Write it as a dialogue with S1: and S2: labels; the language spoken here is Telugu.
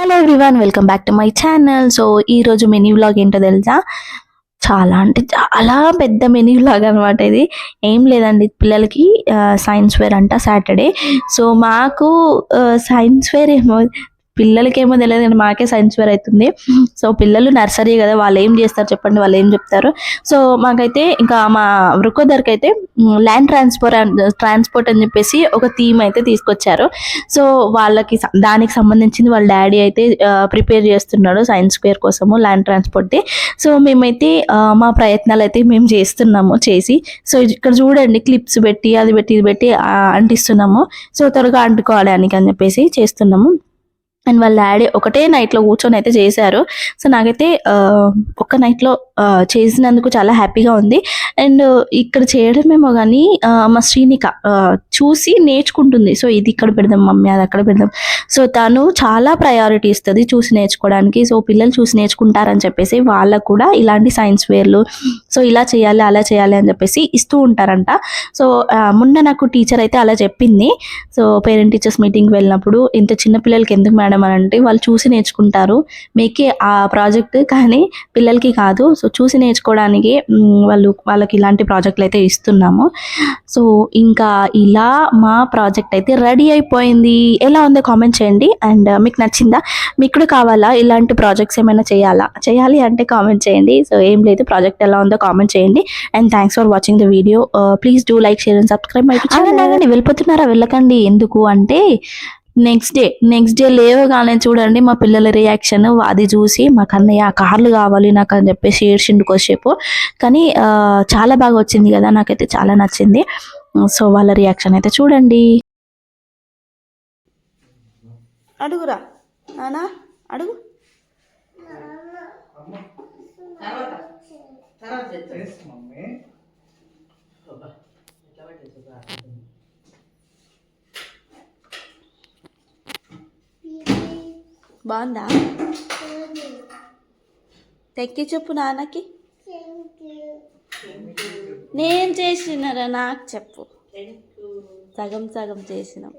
S1: Hello everyone, welcome back to my channel. So ఈరోజు మినీ వ్లాగ్ ఏంటో తెలుసా? చాలా అంటే చాలా పెద్ద మినీ వ్లాగ్ అనమాట ఇది. ఏం లేదండి, పిల్లలకి సైన్స్ ఫేర్ అంట సాటర్డే. సో మాకు సైన్స్ ఫేర్ ఏమో పిల్లలకేమో తెలియదు కానీ మాకే సైన్స్ ఫేర్ అవుతుంది. సో పిల్లలు నర్సరీ కదా, వాళ్ళు ఏం చేస్తారు చెప్పండి, వాళ్ళు ఏం చెప్తారు. సో మాకైతే ఇంకా మా వృకోదర్కి అయితే ల్యాండ్ ట్రాన్స్పోర్ట్ అని చెప్పేసి ఒక థీమ్ అయితే తీసుకొచ్చారు. సో వాళ్ళకి దానికి సంబంధించింది వాళ్ళ డాడీ అయితే ప్రిపేర్ చేస్తున్నాడు సైన్స్ ఫేర్ కోసము, ల్యాండ్ ట్రాన్స్పోర్ట్ది. సో మేమైతే మా ప్రయత్నాలు అయితే మేము చేస్తున్నాము చేసి. సో ఇక్కడ చూడండి, క్లిప్స్ పెట్టి అది పెట్టి ఇది పెట్టి అంటిస్తున్నాము. సో త్వరగా అంటుకోవడానికి అని చెప్పేసి చేస్తున్నాము. అండ్ వాళ్ళ డాడీ ఒకటే నైట్లో కూర్చొని అయితే చేశారు. సో నాకైతే ఒక నైట్లో చేసినందుకు చాలా హ్యాపీగా ఉంది. అండ్ ఇక్కడ చేయడమేమో కానీ మా శ్రీనిక చూసి నేర్చుకుంటుంది. సో ఇది ఇక్కడ పెడదాం మమ్మీ, అది అక్కడ పెడదాం. సో తను చాలా ప్రయారిటీ ఇస్తుంది చూసి నేర్చుకోవడానికి. సో పిల్లలు చూసి నేర్చుకుంటారని చెప్పేసి వాళ్ళకు కూడా ఇలాంటి సైన్స్ ఫేర్లు, సో ఇలా చేయాలి అలా చేయాలి అని చెప్పేసి ఇస్తూ ఉంటారంట. సో మొన్న నాకు టీచర్ అయితే అలా చెప్పింది. సో పేరెంట్ టీచర్స్ మీటింగ్కి వెళ్ళినప్పుడు, ఇంత చిన్న పిల్లలకి ఎందుకు మేడం అని అంటే, వాళ్ళు చూసి నేర్చుకుంటారు, మీకే ఆ ప్రాజెక్ట్ కానీ పిల్లలకి కాదు. సో చూసి నేర్చుకోవడానికి వాళ్ళకి ఇలాంటి ప్రాజెక్టులు అయితే ఇస్తున్నాము. సో ఇంకా ఇలా మా ప్రాజెక్ట్ అయితే రెడీ అయిపోయింది. ఎలా ఉందో కామెంట్ చేయండి. అండ్ మీకు నచ్చిందా? మీకు కూడా కావాలా ఇలాంటి ప్రాజెక్ట్స్ ఏమైనా చేయాలి అంటే కామెంట్ చేయండి. సో ఏం లేదు, ప్రాజెక్ట్ ఎలా ఉందో కామెంట్ చేయండి. And thanks for watching the video. Please do like, share and subscribe my channel. వెళ్ళిపోతున్నారా? వెళ్ళకండి. ఎందుకు అంటే నెక్స్ట్ డే లేవగానే చూడండి మా పిల్లల రియాక్షన్. అది చూసి మా కన్నయ్య కార్లు కావాలి నాకు అని చెప్పేసి ఏడ్చిండు కొద్దిసేపు. కానీ చాలా బాగా వచ్చింది కదా, నాకైతే చాలా నచ్చింది. సో వాళ్ళ రియాక్షన్ అయితే చూడండి. అడుగురా నానా, అడుగు. బాగుందా? తెక్కి చెప్పు నాన్నకి. నేను చేసినారా? నాకు చెప్పు. సగం సగం చేసినాం.